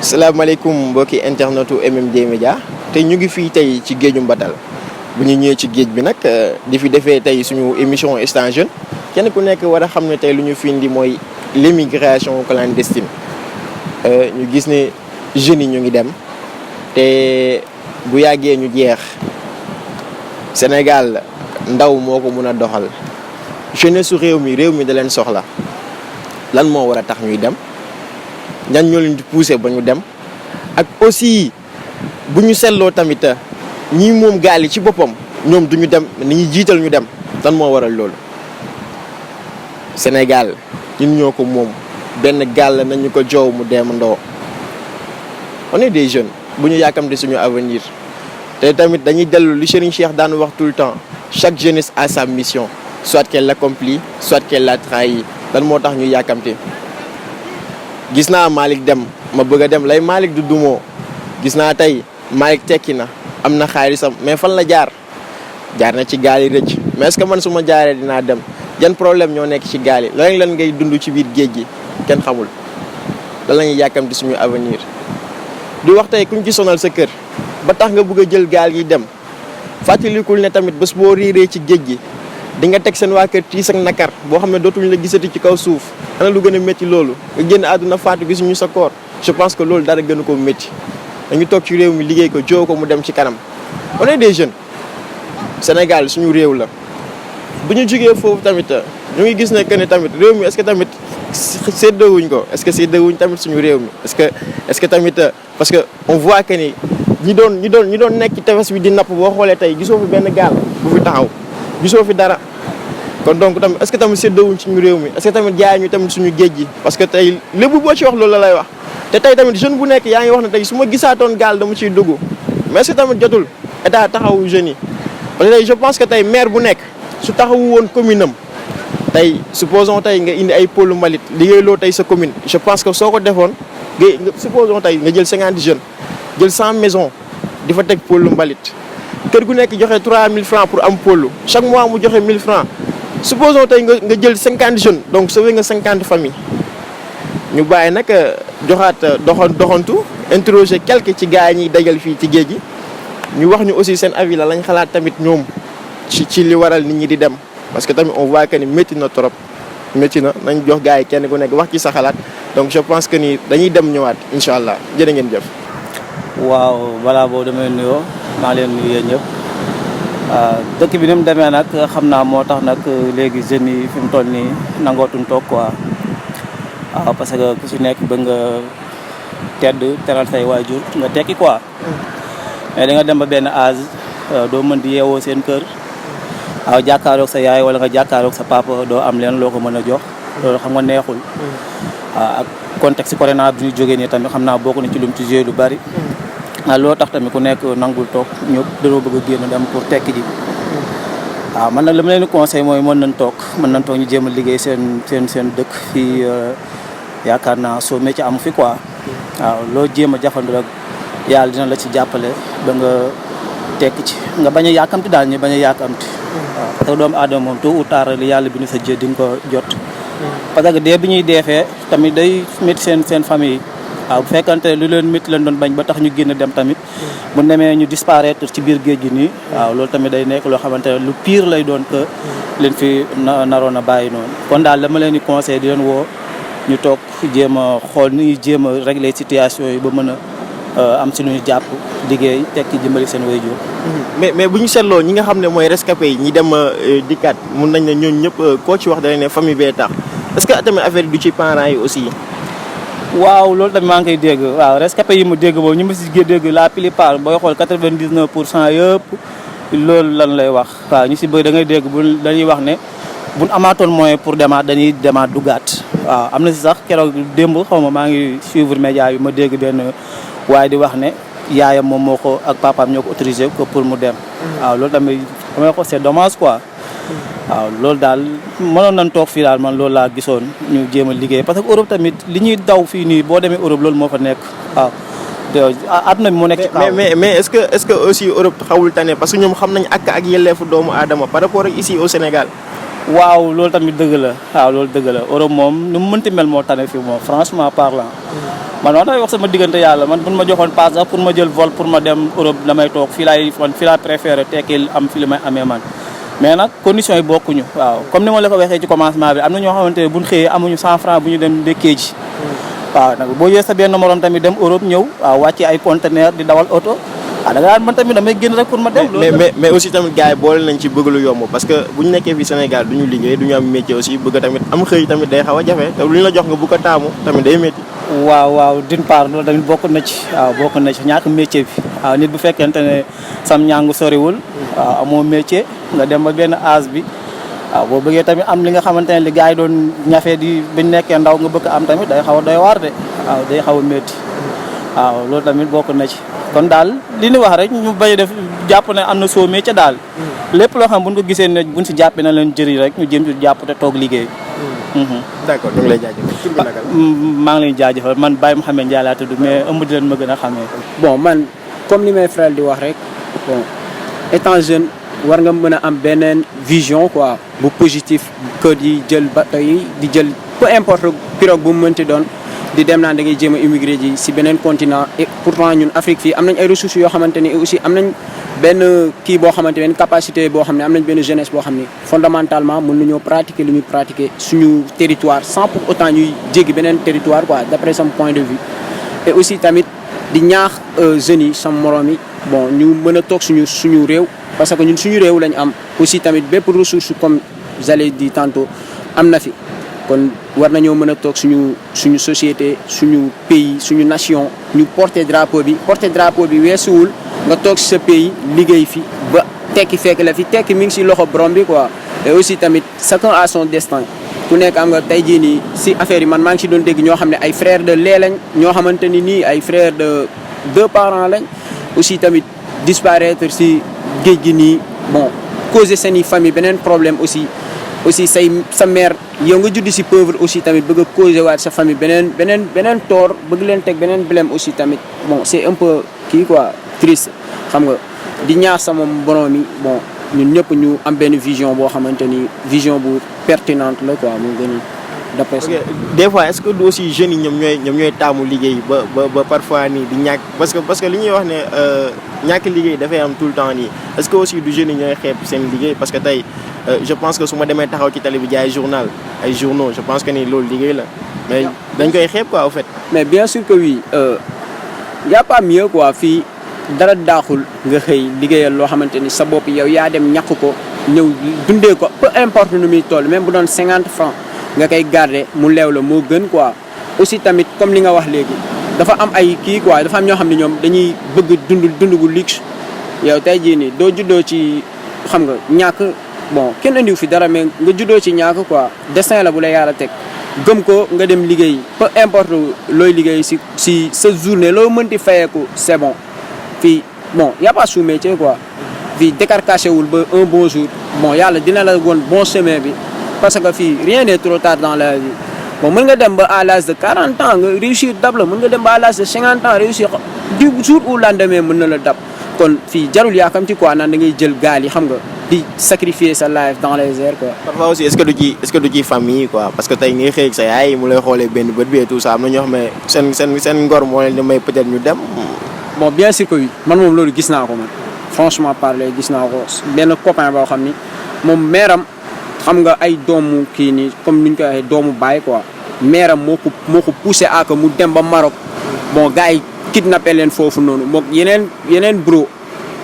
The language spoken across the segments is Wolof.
salaamaaleykum mbokki internetu MMD Media tey ñu ngi fii tey ci géeju Mbatal bu ñu ñëwee ci géej bi nag di fi defee tey suñu émission Instant Jeune kenn ku nekk war a xam ne tey lu ñu fi indi mooy l'immigration clandestine ñu gis ne jeunes yi ñu ngi dem te bu yàggee ñu jeex Sénégal ndaw moo ko mun a doxal jeunesse su réew mi da leen soxla lan moo war a tax ñuy dem. ñan ñoo leen di pousser ba ñu dem ak aussi bu ñu seetloo tamit ñi moom gaal yi ci boppam ñoom duñu dem ni ñuy jiital ñu dem lan moo waral loolu Sénégal ñun ñoo ko moom benn gaal la nañu ko joow mu dem ndoo on est des jeunes bu ñu yàkkamte suñu avenir te tamit dañuy dellu li Serigne Cheikh daan wax tout le temps chaque jeunesse a sa mission soit qu'elle l'accomplit soit qu'elle la trahit lan moo tax ñu yàkkamte gis naa Malick dem ma bëgg a dem lay Malick du dumoo gis naa tey Malick tekki na am na xaalisam mais fan la jaar na ci gaal yi rëcc mais est-ce que man su ma jaaree dinaa dem yan problème ñoo nekk ci gaal yi lan ngay dund ci biir géej gi kenn xamul lan la ñuy yàkkamti suñu avenir di wax tey kuñ ci sonal sa kër ba tax nga bëgg a jël gaal gi dem fàttalikul ne tamit bés boo riiree ci géej gi di nga teg seen waa kër tiis ak nakar boo xam ne dootuñu la gisati ci kaw suuf ana lu gën a métti loolu nga génn àdduna faatu gisuñu sa koor je pense que loolu dara gënu ko métti dañu toog ci réew mi liggéey ko joo ko mu dem ci kanam on est des jeunes Sénégal suñu réew la bu ñu jógee foofu tamit ñu ngi gis ne que ne tamit réew mi est-ce que tamit séddawuñ ko est-ce que séddawuñ tamit suñu réew mi est-ce que tamit parce que on voit que ni ñi doon nekk ci tefes bi di napp boo xoolee tey gisoo fi benn gaal bu fi taxaw gisoo fi dara kon donc tamit est-ce que tamit séddoowuñ suñu réew mi est-ce que tamit jaay ñu tamit suñu géej gi parce que tey lépp boo ci wax loolu la lay wax te tey tamit jeune bu nekk yaa ngi wax ne tey su ma gisaatoon gaal dama ciy dugg mais est-ce que tamit jotul état taxawu jeunes yi parce que tey je pense que tey maire bu nekk su taxawu woon commune am tey supposons tey nga indi ay pôle mbalit liggéeyloo tey sa commune je pense que soo ko defoon nga supposons tey nga jël 50 jeunes jël 100 maisons di fa teg pôle mbalit kër gu nekk joxe 3000 francs pour am pôle chaque mois mu joxe 1000 francs supposons tey nga jël 50 jeunes donc sauver nga 50 familles ñu bàyyi nag joxaat doxantu interroger quelque ci gars yi ñuy dajal fii ci géej gi ñu wax ñu aussi seen avis la lañ xalaat tamit ñoom ci li waral nit ñi di dem parce que tamit on voit que ni métti na trop métti na nañ jox gars yi kenn ku nekk wax ci sa xalaat donc je pense que ni dañuy dem ñëwaat incha allah jërë ngeen jëf. waaw balaa boobu damay nuyoo maa leen nuyu yéen ñëpp dëkk bi ni mu demee nag xam naa moo tax nag léegi jeunes yi fi mu toll nii nangootuñ toog quoi waaw parce que ku si nekk bëgg nga tedd teral say waajur nga tekki quoi mais da nga dem ba benn âge doo mën di yeewoo seen kër waaw jàkkaaroog sa yaay wala nga jàkkaaroog sa papa doo am leen loo ko mën a jox loolu xam nga neexul waaw ak contexte corona bi ñu jógee nii tamit xam naa bokk na ci lu mu ci joué lu bari loolu tax tamit ku nekk nangul toog ñëpp dañoo bëgg a génn dem pour tekki ji waaw man nag li ma leen di conseil mooy mën nañ toog ñu jéem a liggéey seen dëkk fii yaakaar naa soo métier amu fi quoi waaw loo jéem a jafandu rek yàlla dina la ci jàppale ba nga tekki ci nga bañ a yàkkamti daal ñu bañ a yàkkamti waaw parce que doomu aadama moom tôt ou tard li yàlla bi nu sa jë di nga ko jot parce que dee bi ñuy deefee tamit day métti seen famille waaw bu fekkante lu leen métti leen doon bañ ba tax ñu génn dem tamit bu demee ñu disparaître ci biir géej gi nii waaw loolu tamit day nekk loo xamante ne lu pire lay doon que leen fi naroon a bàyyi noonu kon daal dama leen di conseil di leen woo ñu toog jéem a xool ni ñuy jéem a régler situation yi ba mën a am si lu ñu jàpp liggéey tekki dimbali seen waajur mais bu ñu seetloo ñi nga xam ne mooy rescapé yi ñi dem dikkaat mun nañ ne ñooñu ñëpp koo ci wax da ne famille bee tax est-ce que tamit affaire du ci parents yi aussi. waaw loolu tamit maa ngi koy dégg waaw rescapé yi mu dégg boobu ñu ma si dégg la plupart booy xool 99% yëpp loolu lan lay wax waaw ñu si bëri da ngay dégg dañuy wax ne buñ amaatoon moyen pour demaat dañuy demaat duggaat waaw am na si sax keroog démb xaw ma maa ngi suivre média bi ma dégg benn waaye di wax ne yaayam moom moo ko ak papaam ñoo ko autorisé ko pour mu dem waaw loolu tamit damay ko c'est dommage quoi waaw loolu daal mënoon nañ toog fii daal man loolu laa gisoon ñu jéem a liggéey parce que Europe tamit li ñuy daw fii nii boo demee Europe loolu moo fa nekk waaw àdduna bi moo nekk ci kaw. mais est-ce que aussi Europe xawul tane parce que ñoom xam nañ ak yelleefu doomu aadama par rapport ak ici au Sénégal. waaw loolu tamit dëgg la waaw loolu dëgg la Europe moom nu mu mënti mel moo tane fii moom franchement parlant man wax dëgg wax sama diggante yàlla man bu ma joxoon passe sax pour ma jël vol pour ma dem Europe damay toog fii laay préféré tekkil am fi li may amee man. mais nag conditions yi bokkuñu waaw comme ni ma la ko waxee ci commencement bi am na ñoo xamante ne buñ xëyee amuñu 100 francs bu ñu dem ndekkee ji waaw nag boo yee sa benn morom tamit dem Europe ñëw waaw wàcce ay conteneur di dawal oto da nga man tamit damay génn rek pour ma dem. mais aussi tamit gars yi boole nañ ci bëgg lu yomb parce que bu ñu nekkee fii Sénégal du ñu liggéey du ñu am métier aussi bëgg tamit am xëy tamit day xaw a jafe te lu ñu la jox nga bu ko taamu tamit day métti. waaw d'une part loolu tamit bokk na ci ñàkk métier bi waaw nit bu fekkente ne sam ñàngu soriwul waaw amoo métier nga dem ba benn âge bi waaw boo bëggee tamit am li nga xamante ne li gars yi doon ñafe di bañ nekkee ndaw nga bëgg am tamit day xaw a doy waar de waaw day xaw a métti waaw loolu tamit bokk na ci kon daal li ñu wax rek ñu bañ a def jàpp ne am na soo métier daal lépp loo xam buñ ko gisee ne buñ si jàppee na leen jëriñ rek ñu jëm ci jàpp te toog liggéey. d'accord ñu ngi lay jaajëfal. tur bi naka la. maa ngi lay jaajëfal man Baye Mouhamed Ndiaye laa tudd mais ëmb di leen ma gën a xamee. bon man comme li may faral di wax rek bon étant jeune war nga mën a am beneen vision quoi bu positif que di jël bateau yi di jël peu importe pirogue bu mu mënti doon di dem naan da ngay jéem a immigré ji si beneen continent et pourtant ñun Afrique fii am nañ ay ressources yoo xamante ni aussi am nañ benn kii boo xamante benn capacité boo xam ne am nañ benn jeunesse boo xam ni fondamentalement mën nañoo pratiquer lu ñuy pratiquer suñu territoire sans pour autant ñuy jéggi beneen territoire quoi d'après sama point de vue et aussi tamit di ñaax jeunes yi sama morom yi bon ñu mën a toog suñu réew parce que ñun suñu réew lañ am aussi tamit bépp ressource comme j'allais dire tantôt am na fi kon war nañoo mën a toog suñu société suñu pays suñu nation ñu porter drapeau bi weesuwul nga toog si sa pays liggéey fi ba tekki fekk la fi tekki mi ngi si loxo borom bi quoi et aussi tamit chacun a son destin ku nekk am nga tey jii nii si affaire yi man maa ngi si doon dégg ñoo xam ne ay frères de lait lañ ñoo xamante ni nii ay frères de 2 parents lañ aussi tamit disparaître si géej gi nii bon causer seeni famille beneen problème aussi sa mère yow nga judd si pauvre aussi tamit bëgg a causer waat sa famille beneen tort bëgg leen teg beneen blème aussi tamit bon c'est un peu kii quoi triste xam nga di ñaax sama borom mi bon ñun ñëpp ñu am benn vision boo xamante ni vision bu pertinente la quoi moo gën a d'après ça. des fois est-ce que du aussi jeunes yi ñoom ñooy taamu liggéey ba parfois nii di ñàkk parce que li ñuy wax ne ñàkk liggéey dafay am tout le temps nii est-ce que aussi du jeunes yi ñooy xeeb seen liggéey parce que tey je pense que su ma demee taxaw ci tali bi jaay ay journaux je pense que ni loolu liggéey la mais dañ koy xeeb quoi au fait. mais bien sûr que oui y a pas mieux quoi fii dara daaxul nga xëy liggéeyal loo xamante ni sa bopp yow yaa dem ñàkk ko ñëw dundee ko peu importe nu muy toll même bu doon 50 francs nga koy garder mu leew la moo gën quoi aussi tamit comme li nga wax léegi dafa am ay kii quoi dafa am ñoo xam ne ñoom dañuy bëgg dund bu luxe yow tey jii nii doo juddoo ci xam nga ñàkk bon kenn andiw fi dara mais nga juddoo ci ñàkk quoi destin la bu la yàlla teg gëm ko nga dem liggéey peu importe looy liggéey si sa journée loo mënti fayeeku c'est bon fii bon y a pas sous-métier quoi fii décarcassé wul ba un bon jour bon yàlla dina la woon bon chemin bi parce que fii rien n'est trop tard dans la vie bon mën nga dem ba à l'âge de 40 ans nga réussir dab la mën nga dem ba à l'âge de 50 ans réussir du jour au lendemain mën na la dab kon fii jarul yaakamti quoi naan da ngay jël gaal yi xam nga di sacrifier sa life dans les airs quoi. parfois aussi est-ce que du ci famille quoi parce que tey ngay xëy ak sa yaay mu lay xoolee benn bët bi et tout ça am na ñoo xam ne seen ngor moo leen di may peut-être ñu dem. bon bien sûr que oui man moom loolu gis naa ko man franchement parler gis naa ko benn copain boo xam ni moom meeram xam nga ay doomu kii nii comme ni ñu koy waxee doomu baay quoi meeram moo ko poussé à que mu dem ba Maroc bon gars yi kidnappé leen foofu noonu moom yeneen bro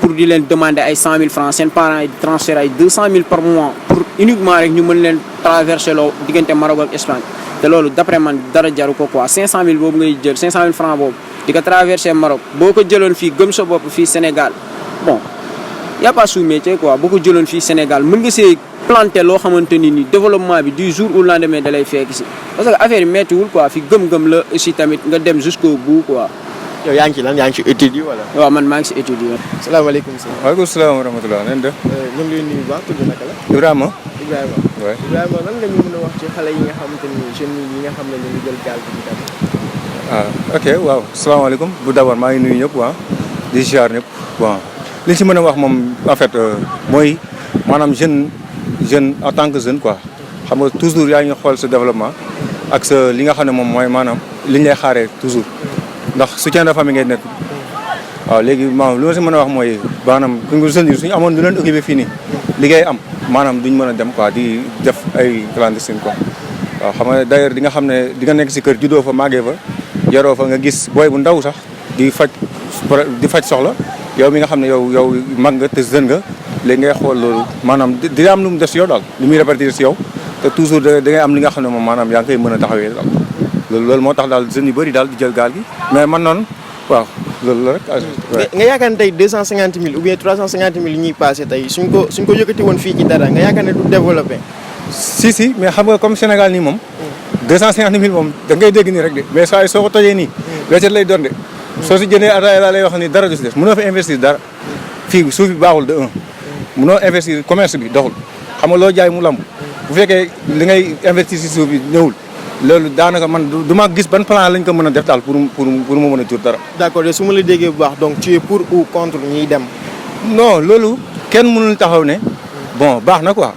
pour di leen demander ay 100 000 francs seen parents yi transférer ay 200 000 par mois pour uniquement rek ñu mën leen traverser loo diggante Maroc ak Espagne te loolu d'après man dara jaru ko quoi 500 000 boobu ngay jël 500 000 francs boobu di ko traverser Maroc boo ko jëloon fii gëm sa bopp fii Sénégal bon y a pas sous-métier quoi boo ko jëloon fii Sénégal mën nga see planter loo xamante ni développement bi du jour au lendemain da lay fekk si parce que affaire yi méttiwul quoi fi gëm-gëm la aussi tamit nga dem jusqu'au bout quoi yow yaa ngi ci lan yaa ngi ci études yi wala. waaw man maa ngi si étude yi. salaamaaleykum sëñ. waaleykum salaam wa rahmatulah nañ def. ñu ngi lay nuyu bu baax tudd naka la. Ibrahima. Ibrahima. waay Ibrahima lan nga ñu mën a wax ci xale yi nga xamante ni jeunes yi nga xam ne ñu ngi jël gaal bi di dem. ok waaw salaamaaleykum bu d'abord maa ngi nuyu ñëpp di ziar ñëpp bon li si mën a wax moom en fait mooy maanaam jeune en tant que jeune quoi xam nga toujours yaa ngi xool sa développement ak sa li nga xam ne moom mooy maanaam li ñu lay xaaree toujours ndax soutien de famille ngay nekk waaw léegi maanaam li ma si mën a wax mooy maanaam jeunes yi suñu amoon lu leen occupé fii nii liggéey am maanaam duñ mën a dem quoi di def ay clandestine quoi waaw xam nga d'ailleurs di nga xam ne di nga nekk si kër juddoo fa màggee fa yaroo fa nga gis booy bu ndaw sax di faj soxla yow mi nga xam ne yow mag nga te jeune nga léegi ngay xool loolu maanaam di am lu mu def si yow daal lu muy répartir si yow te toujours da ngay am li nga xam ne moom maanaam yaa ngi koy mën a taxawee daal loolu moo tax daal jeunes yu bëri daal di jël gaal gi mais man noonu waaw loolu la rek. nga yaakaar ne tey 250 000 ou bien 350 000 yi ñuy passé tey suñ ko yëkkati woon fii ci dara nga yaakaar ne du développé. si mais xam nga comme Sénégal nii moom. 250 000 moom da ngay dégg nii rek de mais saa yi soo ko tojee nii. weccet lay doon de. soo si jëndee ataaya laa lay wax ni dara du si des mënoo fa investir dara. fii suuf bi baaxul de un. mënoo investir commerce bi doxul xam nga loo jaay mu lamb. bu fekkee li ngay investir si suuf bi ñëwul. loolu daanaka man du ma gis ban plan lañ ko mën a def daal pour mu mën a jur dara. d'accord su ma la déggee bu baax donc tu es pour ou contre ñiy dem. non loolu kenn mënul taxaw ne. bon baax na quoi.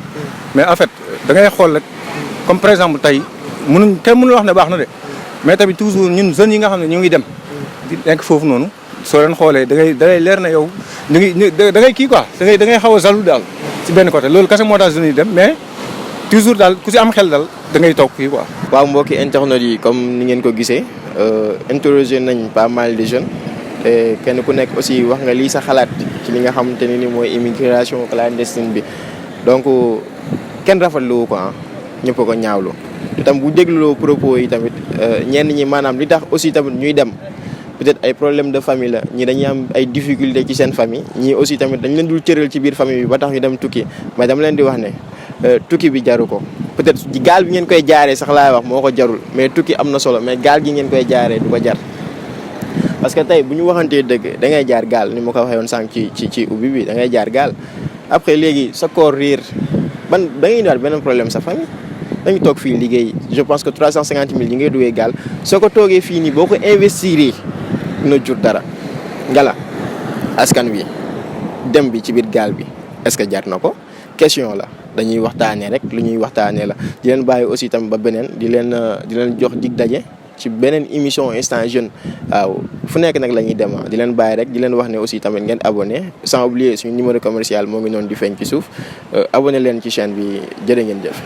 mais en fait da ngay xool rek comme par exemple tey kenn mënul wax ne baax na de mais tamit toujours ñun jeunes yi nga xam ne ñu ngi dem. di nekk foofu noonu soo leen xoolee da ngay leer na yow ñu ngi da ngay kii quoi da ngay xaw a jaloux daal si benn côté loolu kese moo tax jeunes yi dem mais toujours daal ku si am xel daal da ngay toog fii quoi. waaw mbokki internet yi comme ni ngeen ko gisee interroger nañ pas mal de jeunes te kenn ku nekk aussi wax nga lii sa xalaat ci li nga xamante ne ni mooy immigration clandestine bi donc kenn rafetlu ko ñëpp ko ñaawlu te tam bu dégluloo propos yi tamit ñenn ñi maanaam li tax aussi tamit ñuy dem peut-être ay problème de famille la ñii dañuy am ay difficultés ci seen famille ñii aussi tamit dañ leen dul cëral ci biir famille bi ba tax ñu dem tukki mais dama leen di wax ne tukki bi jaru ko peut-être gaal bi ngeen koy jaaree sax laay wax moo ko jarul mais tukki am na solo mais gaal gi ngeen koy jaaree du ko jar parce que tey bu ñu waxantee dëgg da ngay jaar gaal ni ma ko waxee woon sànq ci ubbi bi da ngay jaar gaal après léegi sa koor riir da ngay indiwaat beneen problème sa famille dañu toog fii liggéey je pense que 350 000 yi ngay duggee gaal soo ko toogee fii nii boo ko investir dina jur dara ngala askan wi dem bi ci biir gaal bi est-ce que jar na ko question la dañuy waxtaanee rek lu ñuy waxtaanee la di leen bàyyi aussi tam ba beneen di leen jox dig daje ci beneen émission Instant Jeune waaw fu nekk nag la ñuy dem di leen bàyyi rek di leen wax ne aussi tamit ngeen abonné sans oublier suñu numéro commercial moo ngi noonu di feeñ ci suuf abonné leen ci chaîne bi jërë ngeen jëf.